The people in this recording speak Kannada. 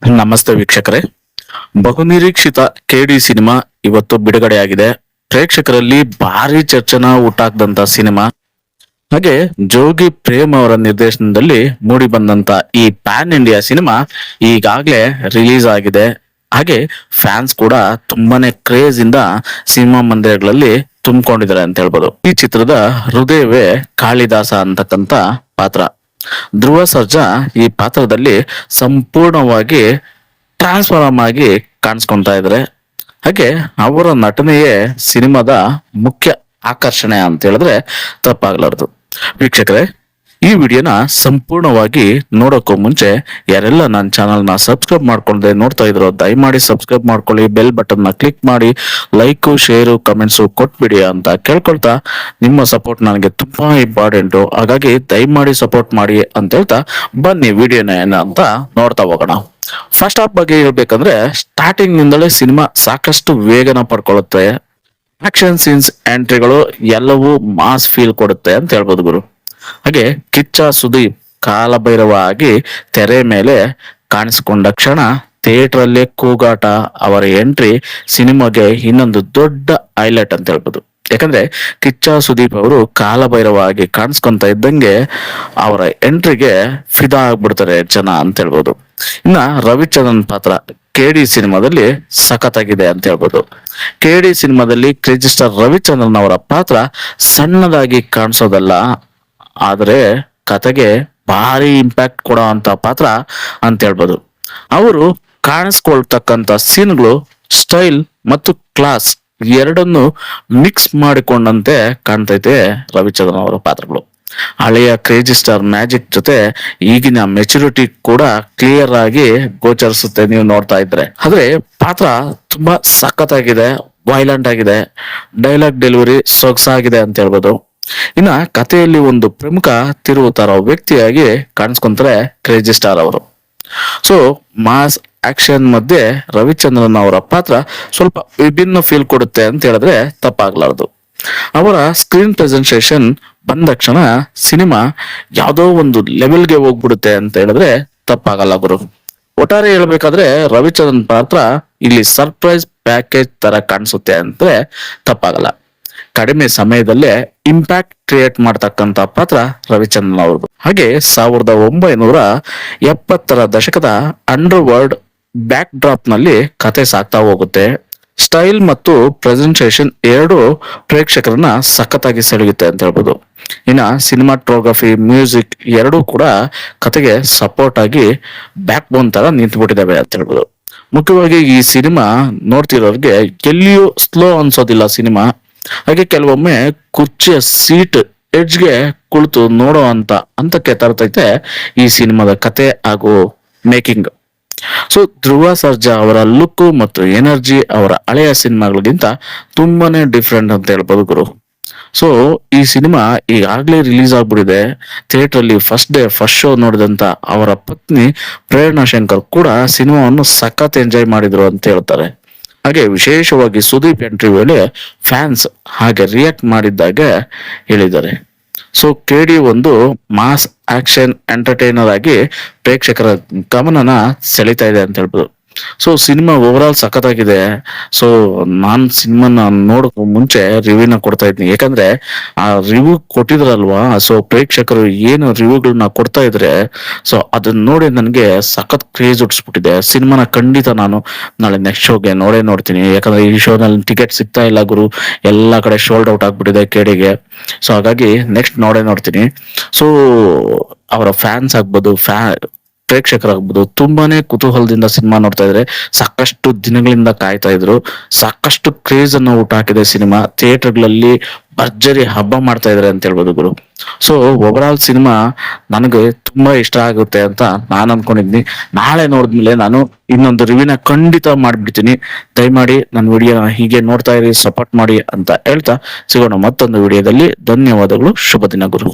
ನಮಸ್ತೆ ವೀಕ್ಷಕರೇ. ಬಹುನಿರೀಕ್ಷಿತ ಕೆಡಿ ಸಿನಿಮಾ ಇವತ್ತು ಬಿಡುಗಡೆಯಾಗಿದೆ. ಪ್ರೇಕ್ಷಕರಲ್ಲಿ ಭಾರಿ ಚರ್ಚೆನ ಹುಟ್ಟಾಕ್ದಂತ ಸಿನಿಮಾ. ಹಾಗೆ ಜೋಗಿ ಪ್ರೇಮ್ ಅವರ ನಿರ್ದೇಶನದಲ್ಲಿ ಮೂಡಿ ಬಂದಂತ ಈ ಪ್ಯಾನ್ ಇಂಡಿಯಾ ಸಿನಿಮಾ ಈಗಾಗಲೇ ರಿಲೀಸ್ ಆಗಿದೆ. ಹಾಗೆ ಫ್ಯಾನ್ಸ್ ಕೂಡ ತುಂಬಾನೇ ಕ್ರೇಜ್ ಇಂದ ಸಿನಿಮಾ ಮಂದಿರಗಳಲ್ಲಿ ತುಂಬಿಕೊಂಡಿದ್ದಾರೆ ಅಂತ ಹೇಳ್ಬೋದು. ಈ ಚಿತ್ರದ ಹೃದಯವೇ ಕಾಳಿದಾಸ ಅಂತಕ್ಕಂತ ಪಾತ್ರ. ಧ್ರುವ ಸರ್ಜಾ ಈ ಪಾತ್ರದಲ್ಲಿ ಸಂಪೂರ್ಣವಾಗಿ ಟ್ರಾನ್ಸ್ಫಾರ್ಮ್ ಆಗಿ ಕಾಣಿಸ್ಕೊಂತಾ ಇದ್ದಾರೆ. ಹಾಗೆ ಅವರ ನಟನೆಯೇ ಸಿನಿಮಾದ ಮುಖ್ಯ ಆಕರ್ಷಣೆ ಅಂತ ಹೇಳಿದ್ರೆ ತಪ್ಪಾಗಲಾರದು. ವೀಕ್ಷಕರೇ, ಈ ವಿಡಿಯೋನ ಸಂಪೂರ್ಣವಾಗಿ ನೋಡೋಕ್ಕೂ ಮುಂಚೆ ಯಾರೆಲ್ಲ ನನ್ನ ಚಾನಲ್ನ ಸಬ್ಸ್ಕ್ರೈಬ್ ಮಾಡ್ಕೊಂಡೆ ನೋಡ್ತಾ ಇದ್ರು ದಯಮಾಡಿ ಸಬ್ಸ್ಕ್ರೈಬ್ ಮಾಡ್ಕೊಳ್ಳಿ, ಬೆಲ್ ಬಟನ್ ನ ಕ್ಲಿಕ್ ಮಾಡಿ, ಲೈಕು ಶೇರು ಕಮೆಂಟ್ಸು ಕೊಟ್ಬಿಡಿ ಅಂತ ಕೇಳ್ಕೊಳ್ತಾ, ನಿಮ್ಮ ಸಪೋರ್ಟ್ ನನಗೆ ತುಂಬಾ ಇಂಪಾರ್ಟೆಂಟು. ಹಾಗಾಗಿ ದಯಮಾಡಿ ಸಪೋರ್ಟ್ ಮಾಡಿ ಅಂತ ಹೇಳ್ತಾ ಬನ್ನಿ ವಿಡಿಯೋನ ಅಂತ ನೋಡ್ತಾ ಹೋಗೋಣ. ಫಸ್ಟ್ ಹಾಫ್ ಬಗ್ಗೆ ಹೇಳ್ಬೇಕಂದ್ರೆ ಸ್ಟಾರ್ಟಿಂಗ್ ನಿಂದಲೇ ಸಿನಿಮಾ ಸಾಕಷ್ಟು ವೇಗನ ಪಡ್ಕೊಳ್ಳುತ್ತೆ. ಆಕ್ಷನ್ ಸೀನ್ಸ್ ಎಂಟ್ರಿಗಳು ಎಲ್ಲವೂ ಮಾಸ್ ಫೀಲ್ ಕೊಡುತ್ತೆ ಅಂತ ಹೇಳ್ಬೋದು ಗುರು. ಹಾಗೆ ಕಿಚ್ಚ ಸುದೀಪ್ ಕಾಲಭೈರವ ಆಗಿ ತೆರೆ ಮೇಲೆ ಕಾಣಿಸಿಕೊಂಡ ಕ್ಷಣ ಥಿಯೇಟರ್ ಅಲ್ಲೇ ಕೂಗಾಟ. ಅವರ ಎಂಟ್ರಿ ಸಿನಿಮಾಗೆ ಇನ್ನೊಂದು ದೊಡ್ಡ ಹೈಲೈಟ್ ಅಂತ ಹೇಳ್ಬೋದು. ಯಾಕಂದ್ರೆ ಕಿಚ್ಚ ಸುದೀಪ್ ಅವರು ಕಾಲಭೈರವ ಆಗಿ ಕಾಣಿಸ್ಕೊಂತ ಇದ್ದಂಗೆ ಅವರ ಎಂಟ್ರಿಗೆ ಫಿದಾ ಆಗ್ಬಿಡ್ತಾರೆ ಜನ ಅಂತ ಹೇಳ್ಬೋದು. ಇನ್ನ ರವಿಚಂದ್ರನ್ ಪಾತ್ರ ಕೆಡಿ ಸಿನಿಮಾದಲ್ಲಿ ಸಖತ್ತಾಗಿದೆ ಅಂತ ಹೇಳ್ಬೋದು. ಕೆಡಿ ಸಿನಿಮಾದಲ್ಲಿ ಕ್ರೇಜಿ ಸ್ಟಾರ್ ರವಿಚಂದ್ರನ್ ಅವರ ಪಾತ್ರ ಸಣ್ಣದಾಗಿ ಕಾಣಿಸೋದಲ್ಲ, ಆದ್ರೆ ಕತೆಗೆ ಭಾರಿ ಇಂಪ್ಯಾಕ್ಟ್ ಕೊಡೋ ಅಂತ ಪಾತ್ರ ಅಂತ ಹೇಳ್ಬೋದು. ಅವರು ಕಾಣಿಸ್ಕೊಳ್ತಕ್ಕಂತ ಸೀನ್ಗಳು ಸ್ಟೈಲ್ ಮತ್ತು ಕ್ಲಾಸ್ ಎರಡನ್ನು ಮಿಕ್ಸ್ ಮಾಡಿಕೊಂಡಂತೆ ಕಾಣ್ತೈತೆ ರವಿಚಂದ್ರನ್ ಅವರ ಪಾತ್ರಗಳು. ಹಳೆಯ ಕ್ರೇಜಿ ಸ್ಟಾರ್ ಮ್ಯಾಜಿಕ್ ಜೊತೆ ಈಗಿನ ಮೆಚುರಿಟಿ ಕೂಡ ಕ್ಲಿಯರ್ ಆಗಿ ಗೋಚರಿಸುತ್ತೆ ನೀವು ನೋಡ್ತಾ ಇದ್ರೆ. ಆದ್ರೆ ಪಾತ್ರ ತುಂಬಾ ಸಖತ್ತಾಗಿದೆ, ವೈಲೆಂಟ್ ಆಗಿದೆ, ಡೈಲಾಗ್ ಡೆಲಿವರಿ ಸೊಗಸಾಗಿದೆ ಅಂತ ಹೇಳ್ಬೋದು. ಇನ್ನ ಕಥೆಯಲ್ಲಿ ಒಂದು ಪ್ರಮುಖ ತಿರುವು ತರೋ ವ್ಯಕ್ತಿಯಾಗಿ ಕಾಣಿಸ್ಕೊಂತಾರೆ ಕ್ರೇಜಿ ಸ್ಟಾರ್ ಅವರು. ಸೊ ಮಾಸ್ ಆಕ್ಷನ್ ಮಧ್ಯೆ ರವಿಚಂದ್ರನ್ ಅವರ ಪಾತ್ರ ಸ್ವಲ್ಪ ವಿಭಿನ್ನ ಫೀಲ್ ಕೊಡುತ್ತೆ ಅಂತ ಹೇಳಿದ್ರೆ ತಪ್ಪಾಗ್ಲಾರ್ದು. ಅವರ ಸ್ಕ್ರೀನ್ ಪ್ರೆಸೆಂಟೇಷನ್ ಬಂದ ಕ್ಷಣ ಸಿನಿಮಾ ಯಾವುದೋ ಒಂದು ಲೆವೆಲ್ಗೆ ಹೋಗ್ಬಿಡುತ್ತೆ ಅಂತ ಹೇಳಿದ್ರೆ ತಪ್ಪಾಗಲ್ಲ ಗುರು. ಒಟ್ಟಾರೆ ಹೇಳ್ಬೇಕಾದ್ರೆ ರವಿಚಂದ್ರನ್ ಪಾತ್ರ ಇಲ್ಲಿ ಸರ್ಪ್ರೈಸ್ ಪ್ಯಾಕೇಜ್ ತರ ಕಾಣಿಸುತ್ತೆ ಅಂದ್ರೆ ತಪ್ಪಾಗಲ್ಲ. ಕಡಿಮೆ ಸಮಯದಲ್ಲೇ ಇಂಪ್ಯಾಕ್ಟ್ ಕ್ರಿಯೇಟ್ ಮಾಡ್ತಕ್ಕಂತ ಪಾತ್ರ ರವಿಚಂದ್ರನ್ ಅವ್ರದ್ದು. ಹಾಗೆ 1970ರ ದಶಕದ ಅಂಡರ್ ವರ್ಲ್ಡ್ ಬ್ಯಾಕ್ ಡ್ರಾಪ್ ನಲ್ಲಿ ಕತೆ ಸಾಕ್ತಾ ಹೋಗುತ್ತೆ. ಸ್ಟೈಲ್ ಮತ್ತು ಪ್ರೆಸೆಂಟೇಷನ್ ಎರಡು ಪ್ರೇಕ್ಷಕರನ್ನ ಸಖತ್ತಾಗಿ ಸೆಳೆಯುತ್ತೆ ಅಂತ ಹೇಳ್ಬೋದು. ಇನ್ನ ಸಿನಿಮಾಟೋಗ್ರಫಿ, ಮ್ಯೂಸಿಕ್ ಎರಡೂ ಕೂಡ ಕತೆಗೆ ಸಪೋರ್ಟ್ ಆಗಿ ಬ್ಯಾಕ್ ಬೋನ್ ತರ ನಿಂತುಬಿಟ್ಟಿದ್ದಾವೆ ಅಂತ ಹೇಳ್ಬೋದು. ಮುಖ್ಯವಾಗಿ ಈ ಸಿನಿಮಾ ನೋಡ್ತಿರೋರ್ಗೆ ಎಲ್ಲಿಯೂ ಸ್ಲೋ ಅನ್ಸೋದಿಲ್ಲ ಸಿನಿಮಾ. ಹಾಗೆ ಕೆಲವೊಮ್ಮೆ ಕುರ್ಚಿಯ ಸೀಟ್ ಎಡ್ಜ್ಗೆ ಕುಳಿತು ನೋಡೋ ಅಂತಕ್ಕೆ ತರ್ತೈತೆ ಈ ಸಿನಿಮಾದ ಕತೆ ಹಾಗೂ ಮೇಕಿಂಗ್. ಸೊ ಧ್ರುವ ಸರ್ಜಾ ಅವರ ಲುಕ್ ಮತ್ತು ಎನರ್ಜಿ ಅವರ ಹಳೆಯ ಸಿನಿಮಾಗಳಿಗಿಂತ ತುಂಬಾನೇ ಡಿಫ್ರೆಂಟ್ ಅಂತ ಹೇಳ್ಬೋದು ಗುರು. ಸೊ ಈ ಸಿನಿಮಾ ಈಗಾಗ್ಲೇ ರಿಲೀಸ್ ಆಗ್ಬಿಟ್ಟಿದೆ. ಥಿಯೇಟರ್ ಅಲ್ಲಿ ಫಸ್ಟ್ ಡೇ ಫಸ್ಟ್ ಶೋ ನೋಡಿದಂತ ಅವರ ಪತ್ನಿ ಪ್ರೇರಣಾ ಶಂಕರ್ ಕೂಡ ಸಿನಿಮಾವನ್ನು ಸಖತ್ ಎಂಜಾಯ್ ಮಾಡಿದ್ರು ಅಂತ ಹೇಳ್ತಾರೆ. ಹಾಗೆ ವಿಶೇಷವಾಗಿ ಸುದೀಪ್ ಎಂಟ್ರಿ ವೇಳೆ ಫ್ಯಾನ್ಸ್ ಹಾಗೆ ರಿಯಾಕ್ಟ್ ಮಾಡಿದ್ದಾಗ ಹೇಳಿದ್ದಾರೆ. ಸೊ ಕೆಡಿ ಒಂದು ಮಾಸ್ ಆಕ್ಷನ್ ಎಂಟರ್ಟೈನರ್ ಆಗಿ ಪ್ರೇಕ್ಷಕರ ಗಮನನ ಸೆಳೀತಾ ಇದೆ ಅಂತ ಹೇಳ್ಬೋದು. ಸೊ ಸಿನಿಮಾ ಓವರ್ ಆಲ್ ಸಖತ್ತಾಗಿದೆ. ಸೊ ನಾನ್ ಸಿನಿಮಾನ ನೋಡಕ್ ಮುಂಚೆ ರಿವ್ಯೂನ ಕೊಡ್ತಾ ಇದ್ದೀನಿ, ಯಾಕಂದ್ರೆ ಆ ರಿವ್ಯೂ ಕೊಟ್ಟಿದ್ರಲ್ವಾ, ಸೊ ಪ್ರೇಕ್ಷಕರು ಏನು ರಿವ್ಯೂಗಳನ್ನ ಕೊಡ್ತಾ ಇದ್ರೆ ಸೊ ಅದನ್ನ ನೋಡಿ ನನಗೆ ಸಖತ್ ಕ್ರೇಜ್ ಹುಟ್ಟಿಸ್ಬಿಟ್ಟಿದೆ. ಸಿನಿಮಾನ ಖಂಡಿತ ನಾನು ನಾಳೆ ನೆಕ್ಸ್ಟ್ ಶೋಗೆ ನೋಡ್ತೀನಿ. ಯಾಕಂದ್ರೆ ಈ ಶೋನಲ್ಲಿ ಟಿಕೆಟ್ ಸಿಗ್ತಾ ಇಲ್ಲ ಗುರು, ಎಲ್ಲಾ ಕಡೆ ಶೋಲ್ಡ್ ಔಟ್ ಆಗ್ಬಿಟ್ಟಿದೆ ಕೆಡಿಗೆ. ಸೊ ಹಾಗಾಗಿ ನೆಕ್ಸ್ಟ್ ನೋಡ್ತೀನಿ. ಸೊ ಅವರ ಫ್ಯಾನ್ಸ್ ಆಗ್ಬೋದು, ಪ್ರೇಕ್ಷಕರಾಗ್ಬೋದು ತುಂಬಾನೇ ಕುತೂಹಲದಿಂದ ಸಿನಿಮಾ ನೋಡ್ತಾ ಇದ್ರೆ. ಸಾಕಷ್ಟು ದಿನಗಳಿಂದ ಕಾಯ್ತಾ ಇದ್ರು. ಸಾಕಷ್ಟು ಕ್ರೇಜ್ ಅನ್ನು ಊಟ ಹಾಕಿದೆ ಸಿನಿಮಾ. ಥಿಯೇಟರ್ಗಳಲ್ಲಿ ಭರ್ಜರಿ ಹಬ್ಬ ಮಾಡ್ತಾ ಇದಾರೆ ಅಂತ ಹೇಳ್ಬೋದು ಗುರು. ಸೊ ಓವರ್ ಆಲ್ ಸಿನಿಮಾ ನನಗೆ ತುಂಬಾ ಇಷ್ಟ ಆಗುತ್ತೆ ಅಂತ ನಾನು ಅನ್ಕೊಂಡಿದ್ನಿ. ನಾಳೆ ನೋಡಿದ್ಮೇಲೆ ನಾನು ಇನ್ನೊಂದು ರಿವ್ಯೂನ ಖಂಡಿತ ಮಾಡ್ಬಿಡ್ತೀನಿ. ದಯಮಾಡಿ ನನ್ನ ವಿಡಿಯೋನ ಹೀಗೆ ನೋಡ್ತಾ ಇರಿ, ಸಪೋರ್ಟ್ ಮಾಡಿ ಅಂತ ಹೇಳ್ತಾ ಸಿಗೋಣ ಮತ್ತೊಂದು ವಿಡಿಯೋದಲ್ಲಿ. ಧನ್ಯವಾದಗಳು. ಶುಭ ದಿನ ಗುರು.